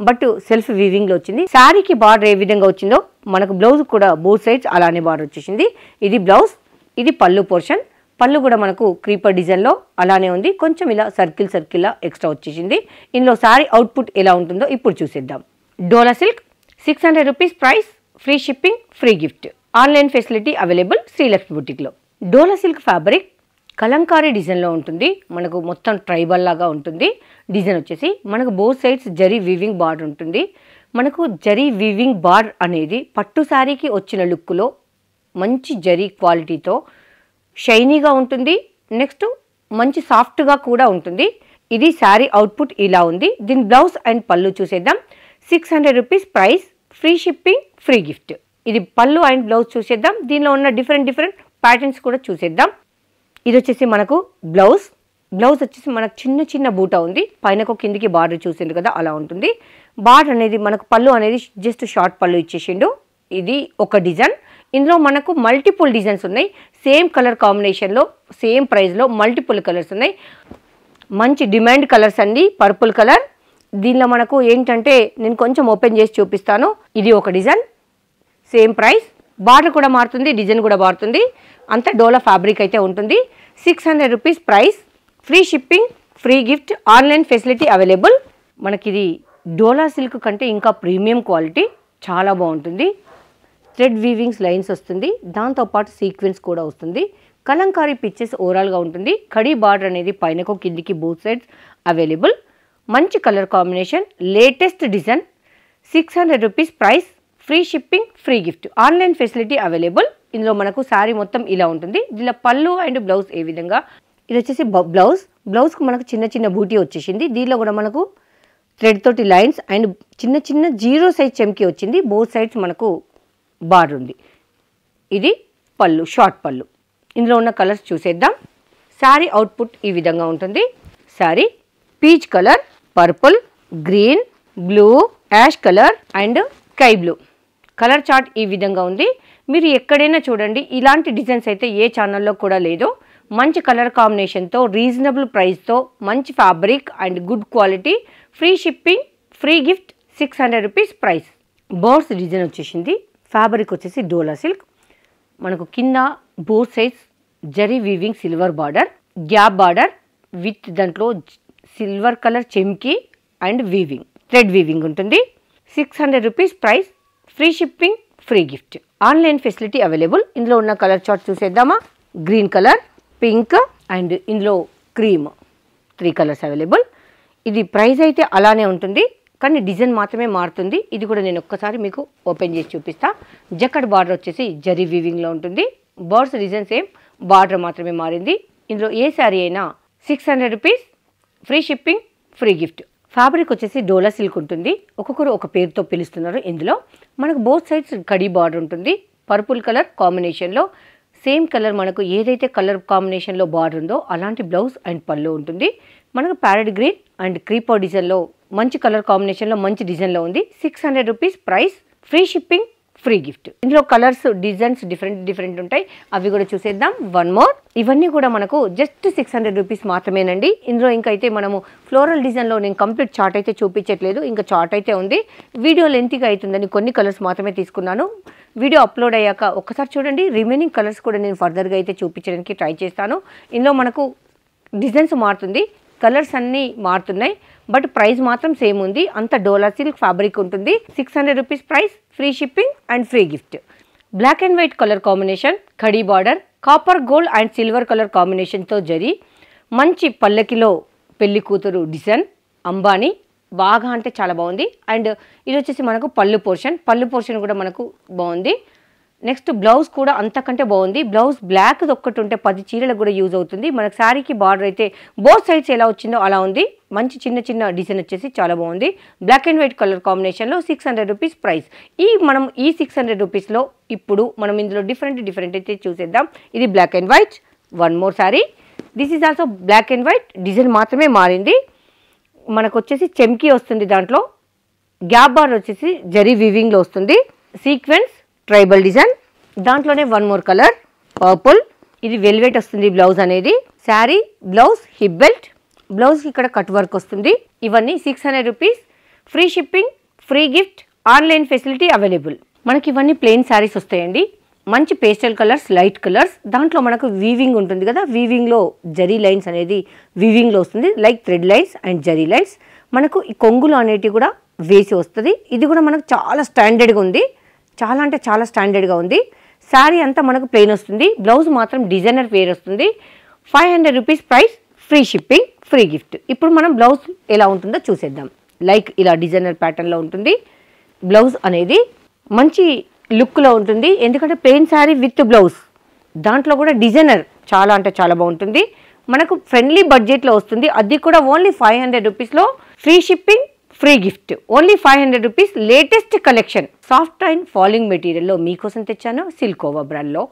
బట్ సెల్ఫ్ వీవింగ్లో వచ్చింది. శారీకి బార్డర్ ఏ విధంగా వచ్చిందో మనకు బ్లౌజ్ కూడా బోత్ సైడ్స్ అలానే బార్డర్ వచ్చేసింది. ఇది బ్లౌజ్, ఇది పళ్ళు పోర్షన్. పళ్ళు కూడా మనకు క్రీపర్ డిజైన్లో అలానే ఉంది. కొంచెం ఇలా సర్కిల్లా ఎక్స్ట్రా వచ్చేసింది. ఇందులో శారీ అవుట్పుట్ ఎలా ఉంటుందో ఇప్పుడు చూసేద్దాం. Dola silk 600 rupees price, free shipping, free gift. Online facility available Srilakshmi బుటిక్లో. డోలా సిల్క్ ఫ్యాబ్రిక్ కలంకారీ డిజైన్లో ఉంటుంది. మనకు మొత్తం ట్రైబల్ లాగా ఉంటుంది. డిజైన్ వచ్చేసి మనకు both sides zari weaving border ఉంటుంది. మనకు జరీ వీవింగ్ బార్డర్ అనేది పట్టు శారీకి వచ్చిన లుక్లో మంచి జరీ క్వాలిటీతో షైనీగా ఉంటుంది. నెక్స్ట్ మంచి సాఫ్ట్గా కూడా ఉంటుంది. ఇది శారీ అవుట్పుట్ ఇలా ఉంది. దీని బ్లౌజ్ అండ్ పళ్ళు చూసేద్దాం. 600 rupees price, free shipping, free gift. ఇది పళ్ళు అండ్ బ్లౌజ్ చూసేద్దాం. దీనిలో ఉన్న డిఫరెంట్ ప్యాటర్న్స్ కూడా చూసేద్దాం. ఇది వచ్చేసి మనకు బ్లౌజ్ వచ్చేసి మనకు చిన్న బూటా ఉంది. పైనకు కిందికి బార్డర్ చూసిండు కదా, అలా ఉంటుంది. బార్డర్ అనేది మనకు పళ్ళు అనేది జస్ట్ షార్ట్ పళ్ళు ఇచ్చేసిండు. ఇది ఒక డిజైన్. ఇందులో మనకు మల్టిపుల్ డిజైన్స్ ఉన్నాయి. సేమ్ కలర్ కాంబినేషన్లో సేమ్ ప్రైస్లో మల్టిపుల్ కలర్స్ ఉన్నాయి. మంచి డిమాండ్ కలర్స్ అండి. పర్పుల్ కలర్, దీనిలో మనకు ఏంటంటే నేను కొంచెం ఓపెన్ చేసి చూపిస్తాను. ఇది ఒక డిజైన్, సేమ్ ప్రైస్. బార్డర్ కూడా మారుతుంది, డిజైన్ కూడా మారుతుంది. అంతా డోలా ఫ్యాబ్రిక్ అయితే ఉంటుంది. 600 rupees price, free shipping, free gift. Online facility available. మనకి ఇది డోలా సిల్క్ కంటే ఇంకా ప్రీమియం క్వాలిటీ, చాలా బాగుంటుంది. థ్రెడ్ వీవింగ్స్ లైన్స్ వస్తుంది. దాంతోపాటు సీక్వెన్స్ కూడా వస్తుంది. కలంకారీ పిక్చర్స్ ఓవరాల్గా ఉంటుంది. కడీ బార్డర్ అనేది పైనకు కిందికి బోత్ సైడ్స్ అవైలబుల్. మంచి colour combination, latest design. 600 rupees price, free shipping, free gift. Online facility available. ఇందులో మనకు శారీ మొత్తం ఇలా ఉంటుంది. దీనిలో పళ్ళు అండ్ బ్లౌజ్ ఏ విధంగా. ఇది వచ్చేసి బ్లౌజ్కు మనకు చిన్న బూటీ వచ్చేసింది. దీనిలో కూడా మనకు థ్రెడ్ తోటి లైన్స్ అండ్ చిన్న 0 సైజ్ చెమ్కి వచ్చింది. బోత్ సైడ్స్ మనకు బార్డర్ ఉంది. ఇది పళ్ళు, షార్ట్ పళ్ళు. ఇందులో ఉన్న కలర్స్ చూసేద్దాం. శారీ అవుట్పుట్ ఈ విధంగా ఉంటుంది. Sari peach colour, purple, green, blue, ash colour and sky blue. Colour chart ఈ విధంగా ఉంది. మీరు ఎక్కడైనా చూడండి, ఇలాంటి డిజైన్స్ అయితే ఏ ఛానల్లో కూడా లేదు. మంచి కలర్ కాంబినేషన్తో, రీజనబుల్ ప్రైస్తో, మంచి fabric and good quality, free shipping, free gift. 600 rupees price. Birds design వచ్చేసింది. ఫ్యాబ్రిక్ వచ్చేసి డోలా సిల్క్. మనకు కింద both sides zari weaving silver border, gap border with దాంట్లో సిల్వర్ కలర్ చెమ్కి అండ్ వీవింగ్, థ్రెడ్ వీవింగ్ ఉంటుంది. 600 rupees price. Free shipping, free gift. Online facility available. ఇందులో ఉన్న colour chart చూసేద్దామా. గ్రీన్ కలర్, పింక్ అండ్ ఇందులో క్రీమ్, 3 కలర్స్ అవైలబుల్. ఇది price అయితే అలానే ఉంటుంది కానీ డిజైన్ మాత్రమే మారుతుంది. ఇది కూడా నేను ఒక్కసారి మీకు ఓపెన్ చేసి చూపిస్తా. జక్కడ్ బార్డర్ వచ్చేసి జరీ వీవింగ్లో ఉంటుంది. బర్డ్స్ డిజైన్ సేమ్, బార్డర్ మాత్రమే మారింది. ఇందులో ఏ శారీ అయినా 600 rupees. Free shipping, free gift. Fabric వచ్చేసి డోలా సిల్క్ ఉంటుంది. ఒక్కొక్కరు ఒక పేరుతో పిలుస్తున్నారు. ఇందులో మనకు బోత్ సైడ్స్ కడీ బార్డర్ ఉంటుంది. పర్పుల్ కలర్ కాంబినేషన్లో సేమ్ కలర్ మనకు ఏదైతే కలర్ కాంబినేషన్లో బార్డర్ ఉందో అలాంటి బ్లౌజ్ అండ్ పళ్ళు ఉంటుంది. మనకు ప్యారెట్ గ్రీన్ అండ్ క్రీపో డిజైన్లో మంచి కలర్ కాంబినేషన్లో మంచి డిజైన్లో ఉంది. 600 rupees price. Free shipping, free gift. ఇందులో కలర్స్ డిజైన్స్ డిఫరెంట్ ఉంటాయి. అవి కూడా చూసేద్దాం. One more. ఇవన్నీ కూడా మనకు జస్ట్ 600 రూపీస్ మాత్రమేనండి. ఇందులో ఇంకా అయితే మనము ఫ్లోరల్ డిజైన్లో నేను కంప్లీట్ చార్ట్ అయితే చూపించట్లేదు. ఇంకా చార్ట్ అయితే ఉంది. వీడియో లెంతీగా అవుతుందని కొన్ని కలర్స్ మాత్రమే తీసుకున్నాను. వీడియో అప్లోడ్ అయ్యాక ఒక్కసారి చూడండి. రిమైనింగ్ కలర్స్ కూడా నేను ఫర్దర్గా అయితే చూపించడానికి ట్రై చేస్తాను. ఇందులో మనకు డిజైన్స్ మారుతుంది, కలర్స్ అన్నీ మారుతున్నాయి బట్ ప్రైస్ మాత్రం సేమ్ ఉంది. అంత డోలా సిల్క్ ఫ్యాబ్రిక్ ఉంటుంది. 600 rupees price. Free shipping and free gift. Black and white colour combination, khadi border, copper gold and silver colour కాంబినేషన్తో జరి మంచి పల్లకిలో పెళ్లి కూతురు డిజైన్, అంబానీ బాగా అంటే చాలా బాగుంది. అండ్ ఇది వచ్చేసి మనకు పళ్ళు పోర్షన్ కూడా మనకు బాగుంది. నెక్స్ట్ బ్లౌజ్ కూడా అంతకంటే బాగుంది. బ్లౌజ్ బ్లాక్ ఒక్కటి ఉంటే 10 చీరలకు కూడా యూజ్ అవుతుంది. మనకు శారీకి బార్డర్ అయితే బోత్ సైడ్స్ ఎలా వచ్చిందో అలా ఉంది. మంచి చిన్న డిజైన్ వచ్చేసి చాలా బాగుంది. బ్లాక్ అండ్ వైట్ కలర్ కాంబినేషన్లో 600 రూపీస్ ప్రైస్. మనం ఈ 600 రూపీస్లో ఇప్పుడు మనం ఇందులో డిఫరెంట్ అయితే చూసేద్దాం. ఇది black and white. One more sari. This is also black and white. Design మాత్రమే మారింది. మనకు వచ్చేసి చెమ్కీ వస్తుంది. దాంట్లో గ్యాప్ బార్ వచ్చేసి జరీ వీవింగ్లో వస్తుంది. Sequence tribal design. దాంట్లోనే వన్ మోర్ కలర్ పర్పుల్. ఇది వెల్వెట్ వస్తుంది బ్లౌజ్ అనేది. Sari, blouse, hip belt. Blouse ఇక్కడ కట్ వర్క్ వస్తుంది. ఇవన్నీ 600 rupees. Free shipping, free gift. Online facility available. మనకి ఇవన్నీ ప్లెయిన్ శారీస్ వస్తాయండి. మంచి పేస్టల్ కలర్స్, లైట్ కలర్స్. దాంట్లో మనకు వీవింగ్ ఉంటుంది కదా, వీవింగ్లో జరీ లైన్స్ అనేది వీవింగ్లో వస్తుంది. Like thread lines and zari lines. మనకు ఈ కొంగులు అనేటివి కూడా వేసి వస్తుంది. ఇది కూడా మనకు చాలా స్టాండర్డ్గా ఉంది. చాలా అంటే చాలా స్టాండర్డ్గా ఉంది. శారీ అంతా మనకు ప్లెయిన్ వస్తుంది. బ్లౌజ్ మాత్రం డిజైనర్ వేర్ వస్తుంది. 500 rupees price. Free shipping, free gift. ఇప్పుడు మనం బ్లౌజ్ ఎలా ఉంటుందో చూసేద్దాం. లైక్ ఇలా డిజైనర్ ప్యాటర్న్లో ఉంటుంది. బ్లౌజ్ అనేది మంచి లుక్లో ఉంటుంది. ఎందుకంటే ప్లెయిన్ శారీ విత్ బ్లౌజ్, దాంట్లో కూడా డిజైనర్ చాలా అంటే చాలా బాగుంటుంది. మనకు ఫ్రెండ్లీ బడ్జెట్లో వస్తుంది. అది కూడా ఓన్లీ 500 రూపీస్లో. Free shipping, free gift. Only 500 rupees. Latest collection soft and falling మెటీరియల్లో మీకోసం తెచ్చాను. సిల్కోవా బ్రాండ్లో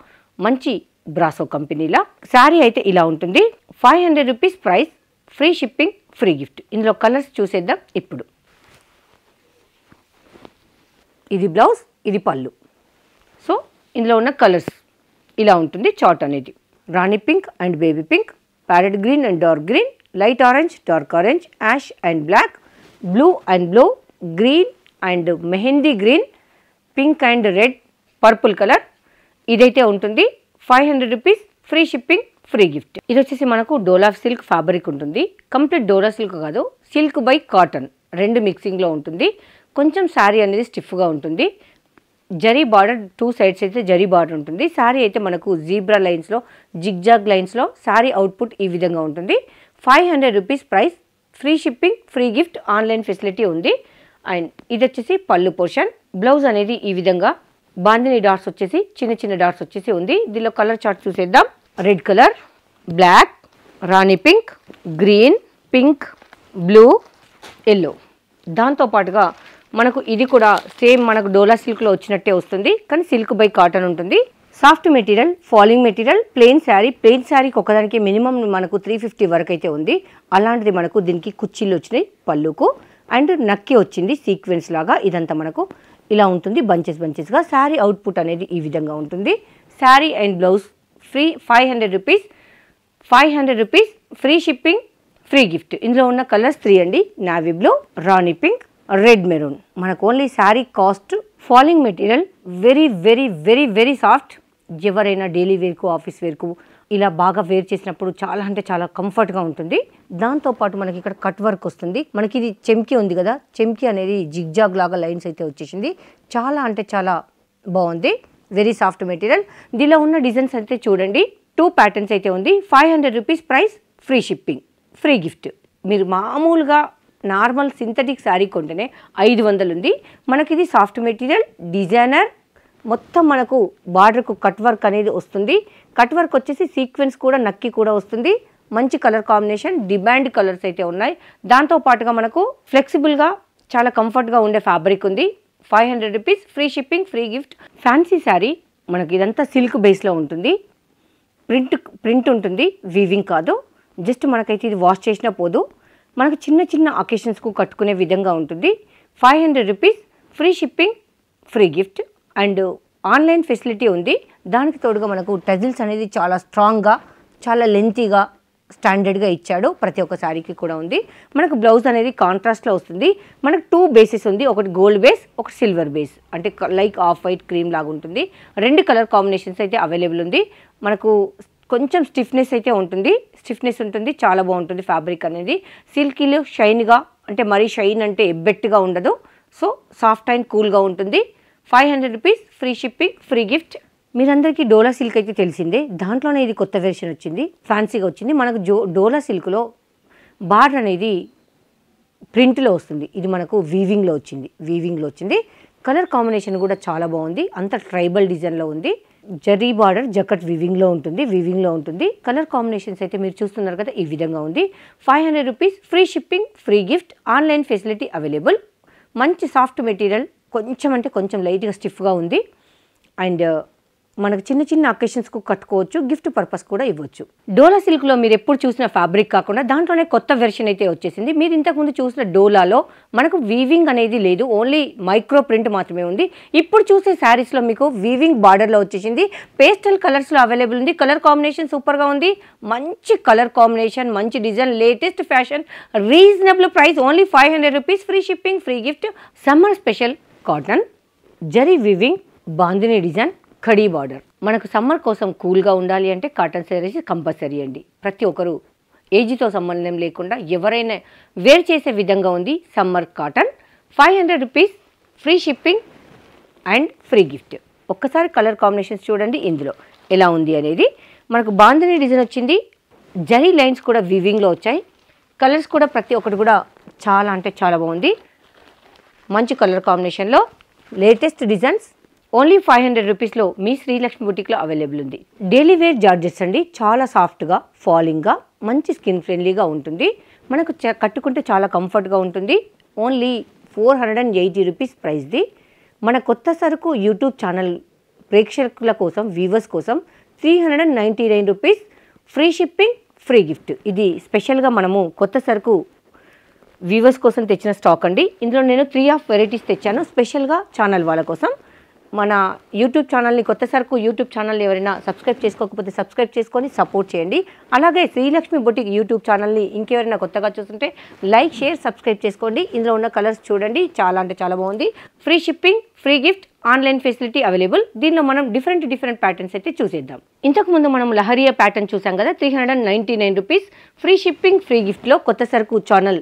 మంచి బ్రాసో కంపెనీలా శారీ అయితే ఇలా ఉంటుంది. 500 rupees price. Free shipping, free gift. ఇందులో కలర్స్ చూసేద్దాం ఇప్పుడు. ఇది బ్లౌజ్, ఇది పళ్ళు. సో ఇందులో ఉన్న కలర్స్ ఇలా ఉంటుంది చార్ట్ అనేది. Rani pink and baby pink, parrot green and dark green, light orange, dark orange, ash and black, blue and blue, green and mehndi green, pink and red, purple colour. ఇదైతే ఉంటుంది. 500 rupees. Free shipping, free gift. ఇది వచ్చేసి మనకు Dola silk fabric ఉంటుంది. Complete Dola silk కాదు, silk by cotton, రెండు మిక్సింగ్లో ఉంటుంది. కొంచెం శారీ అనేది స్టిఫ్గా ఉంటుంది. జరీ బార్డర్ 2 సైడ్స్ అయితే జరీ బార్డర్ ఉంటుంది. శారీ అయితే మనకు జీబ్రా లైన్స్లో, జిగ్జాగ్ లైన్స్లో శారీ అవుట్పుట్ ఈ విధంగా ఉంటుంది. 500 rupees price. Free shipping, free gift. Online facility ఉంది. అండ్ ఇది వచ్చేసి పళ్ళు పోర్షన్. బ్లౌజ్ అనేది ఈ విధంగా బాందిని డాట్స్ వచ్చేసి చిన్న డాట్స్ వచ్చేసి ఉంది. దీనిలో కలర్ చార్ట్ చూసేద్దాం. Red colour, black, rani pink, green, pink, blue, yellow. దాంతోపాటుగా మనకు ఇది కూడా సేమ్ మనకు డోలా సిల్క్లో వచ్చినట్టే వస్తుంది కానీ సిల్క్ బై కాటన్ ఉంటుంది. Soft material, falling material, plain శారీకి ఒకదానికి మినిమం మనకు 350 వరకు అయితే ఉంది. అలాంటిది మనకు దీనికి కుర్చీలు వచ్చినాయి పళ్ళుకు అండ్ నక్కి వచ్చింది సీక్వెన్స్ లాగా. ఇదంతా మనకు ఇలా ఉంటుంది బంచెస్గా. శారీ అవుట్పుట్ అనేది ఈ విధంగా ఉంటుంది. Sari and blouse free. 500 rupees. 500 rupees. Free shipping, free gift. ఇందులో ఉన్న కలర్స్ 3 అండి. నావీ బ్లూ, రాణి పింక్, రెడ్ మెరూన్. మనకు only sari cost falling material, very very very very soft. ఎవరైనా డైలీ వేర్కు ఆఫీస్ వేర్కు ఇలా బాగా వేర్ చేసినప్పుడు చాలా అంటే చాలా కంఫర్ట్గా ఉంటుంది. దాంతోపాటు మనకి ఇక్కడ కట్ వర్క్ వస్తుంది. మనకి ఇది చెమ్కి ఉంది కదా, చెమ్కి అనేది జిగ్జాగ్ లాగా లైన్స్ అయితే వచ్చేసింది. చాలా అంటే చాలా బాగుంది, వెరీ సాఫ్ట్ మెటీరియల్. దీనిలో ఉన్న డిజైన్స్ అయితే చూడండి, 2 ప్యాటర్న్స్ అయితే ఉంది. 500 rupees price, free shipping, free gift. మీరు మామూలుగా నార్మల్ సింథటిక్ శారీ కొంటేనే 500 ఉంది. మనకి ఇది సాఫ్ట్ మెటీరియల్, డిజైనర్, మొత్తం మనకు బార్డర్కు కట్ వర్క్ అనేది వస్తుంది. కట్ వర్క్ వచ్చేసి సీక్వెన్స్ కూడా నక్కి కూడా వస్తుంది. మంచి కలర్ కాంబినేషన్, డిమాండ్ కలర్స్ అయితే ఉన్నాయి. దాంతోపాటుగా మనకు ఫ్లెక్సిబుల్గా చాలా కంఫర్ట్గా ఉండే ఫ్యాబ్రిక్ ఉంది. 500 rupees, free shipping, free gift. Fancy sari మనకి ఇదంతా సిల్క్ బేస్లో ఉంటుంది. ప్రింట్ ఉంటుంది, వీవింగ్ కాదు. జస్ట్ మనకైతే ఇది వాష్ చేసినా పోదు. మనకు చిన్న చిన్న అకేషన్స్కు కట్టుకునే విధంగా ఉంటుంది. 500 rupees, free shipping, free gift and online facility ఉంది. దానికి తోడుగా మనకు టజిల్స్ అనేది చాలా స్ట్రాంగ్గా, చాలా లెంతీగా, స్టాండర్డ్గా ఇచ్చాడు. ప్రతి ఒక్క శారీకి కూడా ఉంది. మనకు బ్లౌజ్ అనేది కాంట్రాస్ట్లో వస్తుంది. మనకు 2 బేసెస్ ఉంది, ఒకటి గోల్డ్ బేస్, ఒకటి సిల్వర్ బేస్, అంటే లైక్ ఆఫ్ వైట్ క్రీమ్ లాగా ఉంటుంది. 2 కలర్ కాంబినేషన్స్ అయితే అవైలబుల్ ఉంది. మనకు కొంచెం స్టిఫ్నెస్ అయితే ఉంటుంది, చాలా బాగుంటుంది ఫ్యాబ్రిక్ అనేది. సిల్కీలో షైన్గా, అంటే మరీ షైన్ అంటే ఎబ్బెట్టుగా ఉండదు. సో సాఫ్ట్ అండ్ కూల్గా ఉంటుంది. 500 rupees, free shipping, free gift. మీరందరికీ డోలా సిల్క్ అయితే తెలిసిందే. దాంట్లోనే ఇది కొత్త వెర్షన్ వచ్చింది, ఫ్యాన్సీగా వచ్చింది. మనకు డోలా సిల్క్లో బార్డర్ అనేది ప్రింట్లో వస్తుంది. ఇది మనకు వీవింగ్లో వచ్చింది. కలర్ కాంబినేషన్ కూడా చాలా బాగుంది. అంత ట్రైబల్ డిజైన్లో ఉంది. జరీ బార్డర్ జకట్ వీవింగ్లో ఉంటుంది. కలర్ కాంబినేషన్స్ అయితే మీరు చూస్తున్నారు కదా, ఈ విధంగా ఉంది. 500 rupees, free shipping, free gift, online facility available. మంచి సాఫ్ట్ మెటీరియల్, కొంచెం అంటే కొంచెం లైట్గా స్టిఫ్గా ఉంది. అండ్ మనకు చిన్న చిన్న అకేషన్స్కు కట్టుకోవచ్చు, గిఫ్ట్ పర్పస్ కూడా ఇవ్వచ్చు. డోలా సిల్క్లో మీరు ఎప్పుడు చూసిన ఫ్యాబ్రిక్ కాకుండా దాంట్లోనే కొత్త వెర్షన్ అయితే వచ్చేసింది. మీరు ఇంతకుముందు చూసిన డోలాలో మనకు వీవింగ్ అనేది లేదు, ఓన్లీ మైక్రో ప్రింట్ మాత్రమే ఉంది. ఇప్పుడు చూసే శారీస్లో మీకు వీవింగ్ బార్డర్లో వచ్చేసింది. పేస్టల్ కలర్స్లో అవైలబుల్ ఉంది. కలర్ కాంబినేషన్ సూపర్గా ఉంది. మంచి కలర్ కాంబినేషన్, మంచి design, latest fashion, reasonable price, only 500 rupees, free shipping, free gift. Summer special cotton, zari weaving, bandhani design, khadi border. మనకు సమ్మర్ కోసం కూల్గా ఉండాలి అంటే కాటన్ శారీస్ కంపల్సరీ అండి. ప్రతి ఒక్కరు ఏజ్తో సంబంధం లేకుండా ఎవరైనా వేర్ చేసే విధంగా ఉంది summer cotton. 500 rupees, free shipping and free gift. ఒక్కసారి కలర్ కాంబినేషన్స్ చూడండి ఇందులో ఎలా ఉంది అనేది. మనకు బాందిని డిజైన్ వచ్చింది. జరీ లైన్స్ కూడా వీవింగ్లో వచ్చాయి. కలర్స్ కూడా ప్రతి ఒక్కటి కూడా చాలా అంటే చాలా బాగుంది. మంచి కలర్ కాంబినేషన్లో లేటెస్ట్ డిజైన్స్, ఓన్లీ 500 రూపీస్లో మీ శ్రీలక్ష్మి బుటిక్లో అవైలబుల్ ఉంది. డైలీ వేర్ జార్జెస్ అండి, చాలా సాఫ్ట్గా, ఫాలింగ్గా, మంచి స్కిన్ ఫ్రెండ్లీగా ఉంటుంది. మనకు కట్టుకుంటే చాలా కంఫర్ట్గా ఉంటుంది. ఓన్లీ 480 రూపీస్ ప్రైస్ది. మన కొత్త సరుకు యూట్యూబ్ ఛానల్ ప్రేక్షకుల కోసం, వ్యూవర్స్ కోసం 399 rupees, free shipping, free gift. ఇది స్పెషల్గా మనము కొత్త సరుకు వ్యూవర్స్ కోసం తెచ్చిన స్టాక్ అండి. ఇందులో నేను 3 ఆఫ్ వెరైటీస్ తెచ్చాను స్పెషల్గా ఛానల్ వాళ్ళ కోసం. మన యూట్యూబ్ ఛానల్ని, కొత్త సరుకు యూట్యూబ్ ఛానల్ని ఎవరైనా సబ్స్క్రైబ్ చేసుకోకపోతే సబ్స్క్రైబ్ చేసుకొని సపోర్ట్ చేయండి. అలాగే శ్రీలక్ష్మి బుటిక్ యూట్యూబ్ ఛానల్ని ఇంకెవరైనా కొత్తగా చూస్తుంటే లైక్, షేర్, సబ్స్క్రైబ్ చేసుకోండి. ఇందులో ఉన్న కలర్స్ చూడండి, చాలా అంటే చాలా బాగుంది. Free shipping, free gift, online facility available. దీనిలో మనం డిఫరెంట్ ప్యాటర్న్స్ అయితే చూసేద్దాం. ఇంతకుముందు మనం లహరియా ప్యాటర్న్ చూసాం కదా, 399 రూపీస్, ఫ్రీ షిప్పింగ్, ఫ్రీ గిఫ్ట్లో. కొత్త సరుకు ఛానల్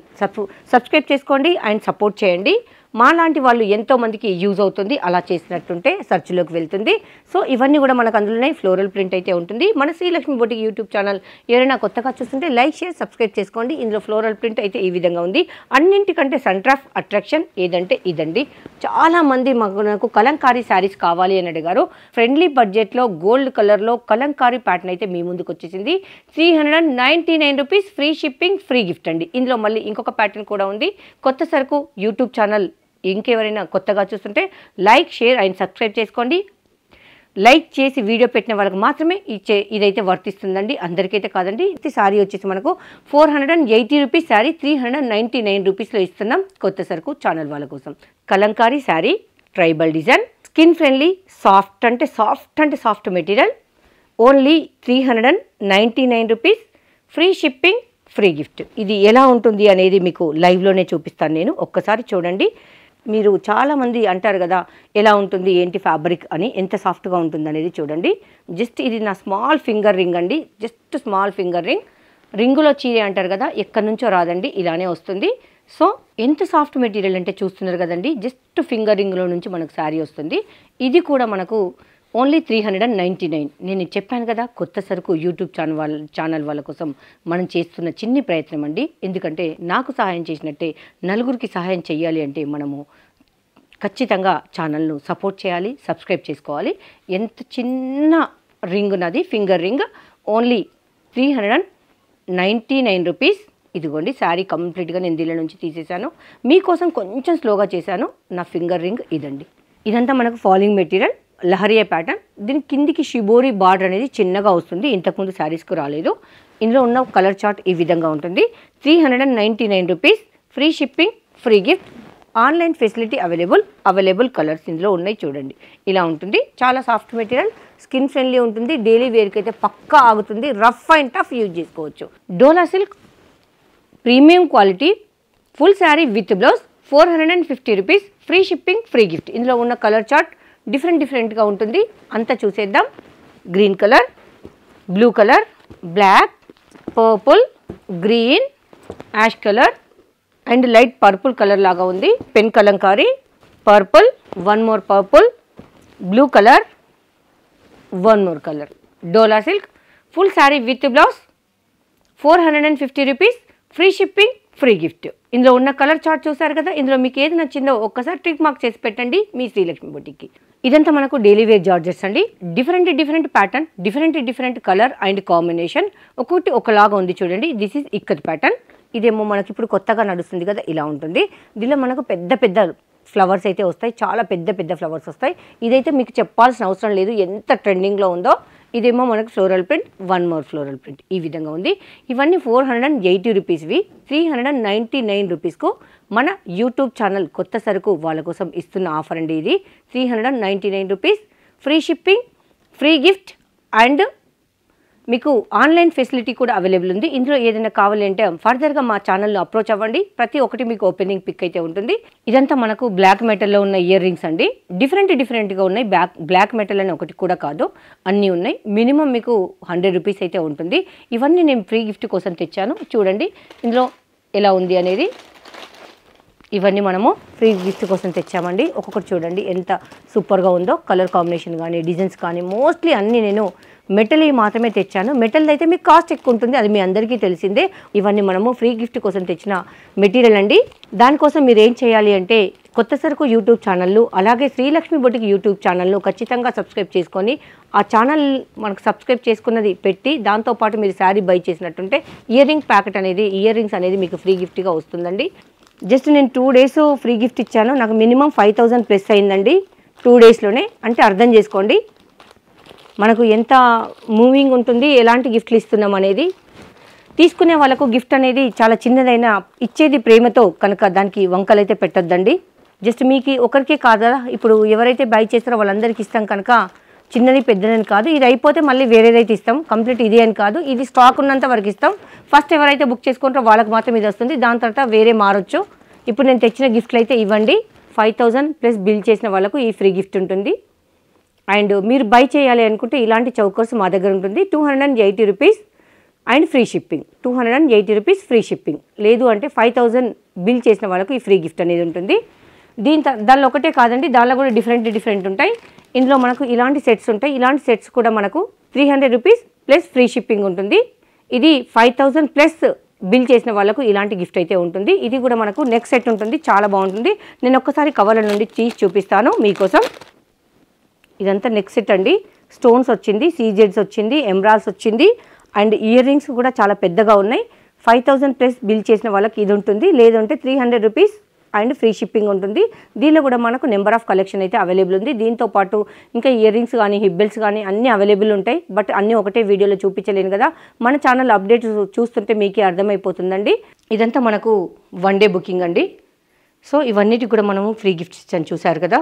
సబ్స్క్రైబ్ చేసుకోండి అండ్ సపోర్ట్ చేయండి. మా లాంటి వాళ్ళు ఎంతోమందికి యూజ్ అవుతుంది, అలా చేసినట్టుంటే సెర్చ్లోకి వెళ్తుంది. సో ఇవన్నీ కూడా మనకు అందులోనే ఫ్లోరల్ ప్రింట్ అయితే ఉంటుంది. మన శ్రీలక్ష్మి బుటిక్ యూట్యూబ్ ఛానల్ ఎవరైనా కొత్తగా చూస్తుంటే లైక్, షేర్, సబ్స్క్రైబ్ చేసుకోండి. ఇందులో ఫ్లోరల్ ప్రింట్ అయితే ఈ విధంగా ఉంది. అన్నింటికంటే సెంటర్ ఆఫ్ అట్రాక్షన్ ఏదంటే ఇదండి. చాలామంది నాకు కలంకారీ శారీస్ కావాలి అని అడిగారు. ఫ్రెండ్లీ బడ్జెట్లో గోల్డ్ కలర్లో కలంకారీ ప్యాటర్న్ అయితే మీ ముందుకు వచ్చేసింది. 399 rupees, free shipping, free gift అండి. ఇందులో మళ్ళీ ఇంకొక ప్యాటర్న్ కూడా ఉంది. కొత్త సరుకు యూట్యూబ్ ఛానల్ ఇంకెవరైనా కొత్తగా చూస్తుంటే లైక్, షేర్ అండ్ సబ్స్క్రైబ్ చేసుకోండి. లైక్ చేసి వీడియో పెట్టిన వాళ్ళకి మాత్రమే ఇదైతే వర్తిస్తుందండి, అందరికైతే కాదండి. ఈ శారీ వచ్చేసి మనకు 480 రూపీస్ శారీ 399 రూపీస్లో ఇస్తున్నాం కొత్త సరుకు ఛానల్ వాళ్ళ కోసం. Kalamkari sari, tribal design, skin friendly, soft అంటే soft material. Only 399 rupees, free shipping, free gift. ఇది ఎలా ఉంటుంది అనేది మీకు లైవ్లోనే చూపిస్తాను నేను. ఒక్కసారి చూడండి. మీరు చాలామంది అంటారు కదా ఎలా ఉంటుంది ఏంటి ఫ్యాబ్రిక్ అని, ఎంత సాఫ్ట్గా ఉంటుంది అనేది చూడండి. జస్ట్ ఇది నా స్మాల్ ఫింగర్ రింగ్ అండి, జస్ట్ స్మాల్ ఫింగర్ రింగ్. రింగులో చీర అంటారు కదా, ఎక్కడి నుంచో రాదండి, ఇలానే వస్తుంది. సో ఎంత సాఫ్ట్ మెటీరియల్ అంటే చూస్తున్నారు కదండి, జస్ట్ ఫింగర్ రింగ్లో నుంచి మనకు శారీ వస్తుంది. ఇది కూడా మనకు ఓన్లీ 399. నేను చెప్పాను కదా కొత్త సరుకు యూట్యూబ్ ఛానల్ వాళ్ళ కోసం మనం చేస్తున్న చిన్ని ప్రయత్నం అండి. ఎందుకంటే నాకు సహాయం చేసినట్టే నలుగురికి సహాయం చేయాలి అంటే మనము ఖచ్చితంగా ఛానల్ను సపోర్ట్ చేయాలి, సబ్స్క్రైబ్ చేసుకోవాలి. ఎంత చిన్న రింగ్ నాది, ఫింగర్ రింగ్, ఓన్లీ 399 రూపీస్. ఇదిగోండి శారీ కంప్లీట్గా నేను దీని నుంచి తీసేసాను, మీకోసం కొంచెం స్లోగా చేశాను. నా ఫింగర్ రింగ్ ఇదండి. ఇదంతా మనకు ఫాలింగ్ మెటీరియల్, లహరియా ప్యాటర్న్. దీని కిందికి షిబోరి బార్డర్ అనేది చిన్నగా వస్తుంది, ఇంతకుముందు శారీస్కు రాలేదు. ఇందులో ఉన్న కలర్ చార్ట్ ఈ విధంగా ఉంటుంది. 399 rupees, free shipping, free gift, online facility available colours ఇందులో ఉన్నాయి. చూడండి ఇలా ఉంటుంది. చాలా సాఫ్ట్ మెటీరియల్, స్కిన్ ఫ్రెండ్లీ ఉంటుంది, డైలీ వేర్కి అయితే పక్కా ఆగుతుంది, రఫ్ అండ్ టఫ్ యూజ్ చేసుకోవచ్చు. Dola silk premium quality full sari with blouse 450 rupees, free shipping, free gift. ఇందులో ఉన్న కలర్ చార్ట్ డిఫరెంట్గా ఉంటుంది. అంతా చూసేద్దాం. Green colour, blue colour, black, purple, green, ash colour and light purple colour లాగా ఉంది. Pen Kalamkari, purple, one more purple, blue colour, one more colour. Dola silk full sari with blouse 450 rupees, free shipping, free gift. ఇందులో ఉన్న colour chart చూసారు కదా, ఇందులో మీకు ఏది నచ్చిందో ఒక్కసారి టిక్ మార్క్ చేసి పెట్టండి మీ శ్రీలక్ష్మి బొటిక్కి. ఇదంతా మనకు డైలీ వేర్ జార్జెట్స్ అండి. Different pattern, different colour and combination, ఒక్కొక్కటి ఒకలాగా ఉంది చూడండి. This is ikat pattern. ఇదేమో మనకి ఇప్పుడు కొత్తగా నడుస్తుంది కదా, ఇలా ఉంటుంది. దీనిలో మనకు పెద్ద ఫ్లవర్స్ అయితే వస్తాయి, చాలా పెద్ద ఫ్లవర్స్ వస్తాయి. ఇదైతే మీకు చెప్పాల్సిన అవసరం లేదు, ఎంత ట్రెండింగ్లో ఉందో. ఇదేమో మనకు floral print, one more floral print, ఈ విధంగా ఉంది. ఇవన్నీ 480 రూపీస్వి 399 రూపీస్కు మన యూట్యూబ్ ఛానల్ కొత్త సరుకు వాళ్ళ కోసం ఇస్తున్న ఆఫర్ అండి ఇది. 399 rupees, free shipping, free gift and మీకు ఆన్లైన్ ఫెసిలిటీ కూడా అవైలబుల్ ఉంది. ఇందులో ఏదైనా కావాలి అంటే ఫర్దర్గా మా ఛానల్ను అప్రోచ్ అవ్వండి. ప్రతి ఒక్కటి మీకు ఓపెనింగ్ పిక్ అయితే ఉంటుంది. ఇదంతా మనకు బ్లాక్ మెటల్లో ఉన్న ఇయర్ రింగ్స్ అండి. డిఫరెంట్గా ఉన్నాయి. బ్లాక్ మెటల్ అని ఒకటి కూడా కాదు, అన్నీ ఉన్నాయి. మినిమం మీకు 100 రూపీస్ అయితే ఉంటుంది. ఇవన్నీ నేను ఫ్రీ గిఫ్ట్ కోసం తెచ్చాను. చూడండి ఇందులో ఎలా ఉంది అనేది. ఇవన్నీ మనము ఫ్రీ గిఫ్ట్ కోసం తెచ్చామండి. ఒక్కొక్కటి చూడండి ఎంత సూపర్గా ఉందో. కలర్ కాంబినేషన్ కానీ, డిజైన్స్ కానీ, మోస్ట్లీ అన్నీ నేను మెటల్ మాత్రమే తెచ్చాను. మెటల్ అయితే మీకు కాస్ట్ ఎక్కువ ఉంటుంది, అది మీ అందరికీ తెలిసిందే. ఇవన్నీ మనము ఫ్రీ గిఫ్ట్ కోసం తెచ్చిన మెటీరియల్ అండి. దానికోసం మీరు ఏం చేయాలి అంటే కొత్త సరుకు యూట్యూబ్ ఛానళ్ళు, అలాగే శ్రీలక్ష్మి బొటిక్ యూట్యూబ్ ఛానల్ను ఖచ్చితంగా సబ్స్క్రైబ్ చేసుకొని, ఆ ఛానల్ మనకు సబ్స్క్రైబ్ చేసుకున్నది పెట్టి, దాంతోపాటు మీరు శారీ బై చేసినట్టుంటే ఇయర్ రింగ్స్ అనేది మీకు ఫ్రీ గిఫ్ట్గా వస్తుందండి. జస్ట్ నేను 2 డేస్ ఫ్రీ గిఫ్ట్ ఇచ్చాను. నాకు మినిమం 5000 ప్లస్ అయిందండి 2 డేస్లోనే. అంటే అర్థం చేసుకోండి మనకు ఎంత మూవింగ్ ఉంటుంది, ఎలాంటి గిఫ్ట్లు ఇస్తున్నాం అనేది. తీసుకునే వాళ్ళకు గిఫ్ట్ అనేది చాలా చిన్నదైనా ఇచ్చేది ప్రేమతో కనుక దానికి వంకలైతే పెట్టొద్దండి. జస్ట్ మీకు ఒకరికే కాదా, ఇప్పుడు ఎవరైతే బై చేస్తారో వాళ్ళందరికీ ఇస్తాం కనుక చిన్నది పెద్దదని కాదు. ఇది అయిపోతే మళ్ళీ వేరేదైతే ఇస్తాం, కంప్లీట్ ఇది అని కాదు. ఇది స్టాక్ ఉన్నంత వరకు ఇస్తాం. ఫస్ట్ ఎవరైతే బుక్ చేసుకుంటారో వాళ్ళకి మాత్రం ఇది వస్తుంది, దాని తర్వాత వేరే మారొచ్చు. ఇప్పుడు నేను తెచ్చిన గిఫ్ట్లు అయితే ఇవ్వండి. 5000 ప్లస్ బిల్ చేసిన వాళ్ళకు ఈ ఫ్రీ గిఫ్ట్ ఉంటుంది. అండ్ మీరు బై చేయాలి అనుకుంటే ఇలాంటి చౌకర్స్ మా దగ్గర ఉంటుంది. 280 rupees and free shipping. 280 rupees free shipping. లేదు అంటే 5000 బిల్ చేసిన వాళ్ళకు ఈ ఫ్రీ గిఫ్ట్ అనేది ఉంటుంది. దానిలో ఒకటే కాదండి, దానిలో కూడా డిఫరెంట్ ఉంటాయి. ఇందులో మనకు ఇలాంటి సెట్స్ ఉంటాయి. ఇలాంటి సెట్స్ కూడా మనకు 300 రూపీస్ ప్లస్ ఫ్రీ షిప్పింగ్ ఉంటుంది. ఇది 5000 ప్లస్ బిల్ చేసిన వాళ్ళకు ఇలాంటి గిఫ్ట్ అయితే ఉంటుంది. ఇది కూడా మనకు నెక్ సెట్ ఉంటుంది, చాలా బాగుంటుంది. నేను ఒక్కసారి కవర్ల నుండి తీసి చూపిస్తాను మీకోసం. ఇదంతా నెక్ సెట్ అండి. స్టోన్స్ వచ్చింది, సీజెడ్స్ వచ్చింది, ఎమరాల్స్ వచ్చింది అండ్ ఇయర్ రింగ్స్ కూడా చాలా పెద్దగా ఉన్నాయి. 5000 ప్లస్ బిల్ చేసిన వాళ్ళకి ఇది ఉంటుంది. లేదంటే 300 రూపీస్ అండ్ ఫ్రీ షిప్పింగ్ ఉంటుంది. దీనిలో కూడా మనకు నెంబర్ ఆఫ్ కలెక్షన్ అయితే అవైలబుల్ ఉంది. దీంతో పాటు ఇంకా ఇయర్ రింగ్స్ కానీ, హిబ్బెల్స్ కానీ అన్నీ అవైలబుల్ ఉంటాయి. బట్ అన్నీ ఒకటే వీడియోలో చూపించలేను కదా, మన ఛానల్ అప్డేట్ చూస్తుంటే మీకే అర్థమైపోతుందండి. ఇదంతా మనకు 1 డే బుకింగ్ అండి. సో ఇవన్నిటికి కూడా మనము ఫ్రీ గిఫ్ట్స్ ఇచ్చాను, చూసారు కదా.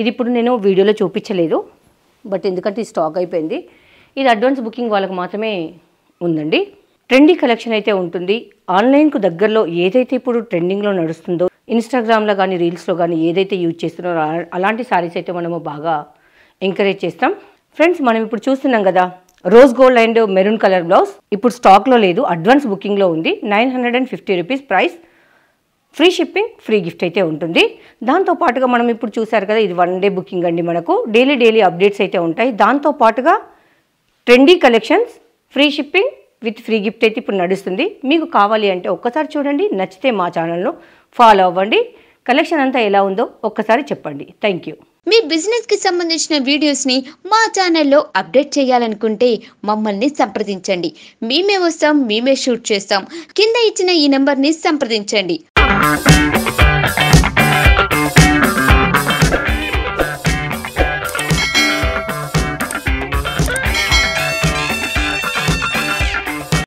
ఇది ఇప్పుడు నేను వీడియోలో చూపించలేదు, బట్ ఎందుకంటే ఈ స్టాక్ అయిపోయింది. ఇది అడ్వాన్స్ బుకింగ్ వాళ్ళకి మాత్రమే ఉందండి. ట్రెండీ కలెక్షన్ అయితే ఉంటుంది. ఆన్లైన్కు దగ్గరలో ఏదైతే ఇప్పుడు ట్రెండింగ్లో నడుస్తుందో, ఇన్స్టాగ్రామ్లో కానీ రీల్స్లో కానీ ఏదైతే యూజ్ చేస్తున్నారో అలాంటి శారీస్ అయితే మనము బాగా ఎంకరేజ్ చేస్తాం. ఫ్రెండ్స్, మనం ఇప్పుడు చూస్తున్నాం కదా rose gold and maroon colour blouse. ఇప్పుడు స్టాక్లో లేదు, అడ్వాన్స్ బుకింగ్లో ఉంది. 950 rupees price. Free shipping, free gift అయితే ఉంటుంది. దాంతోపాటుగా మనం ఇప్పుడు చూసారు కదా, ఇది 1 డే బుకింగ్ అండి. మనకు డైలీ అప్డేట్స్ అయితే ఉంటాయి. దాంతోపాటుగా trendy collections, free shipping with free gift అయితే ఇప్పుడు నడుస్తుంది. మీకు కావాలి అంటే ఒక్కసారి చూడండి, నచ్చితే మా ఛానల్ను ఫాలో అవ్వండి. కలెక్షన్ అంతా ఎలా ఉందో ఒక్కసారి చెప్పండి. Thank you. మీ బిజినెస్కి సంబంధించిన వీడియోస్ని మా ఛానల్లో అప్డేట్ చేయాలనుకుంటే మమ్మల్ని సంప్రదించండి. మేమే వస్తాం, మేమే షూట్ చేస్తాం. కింద ఇచ్చిన ఈ నెంబర్ని సంప్రదించండి.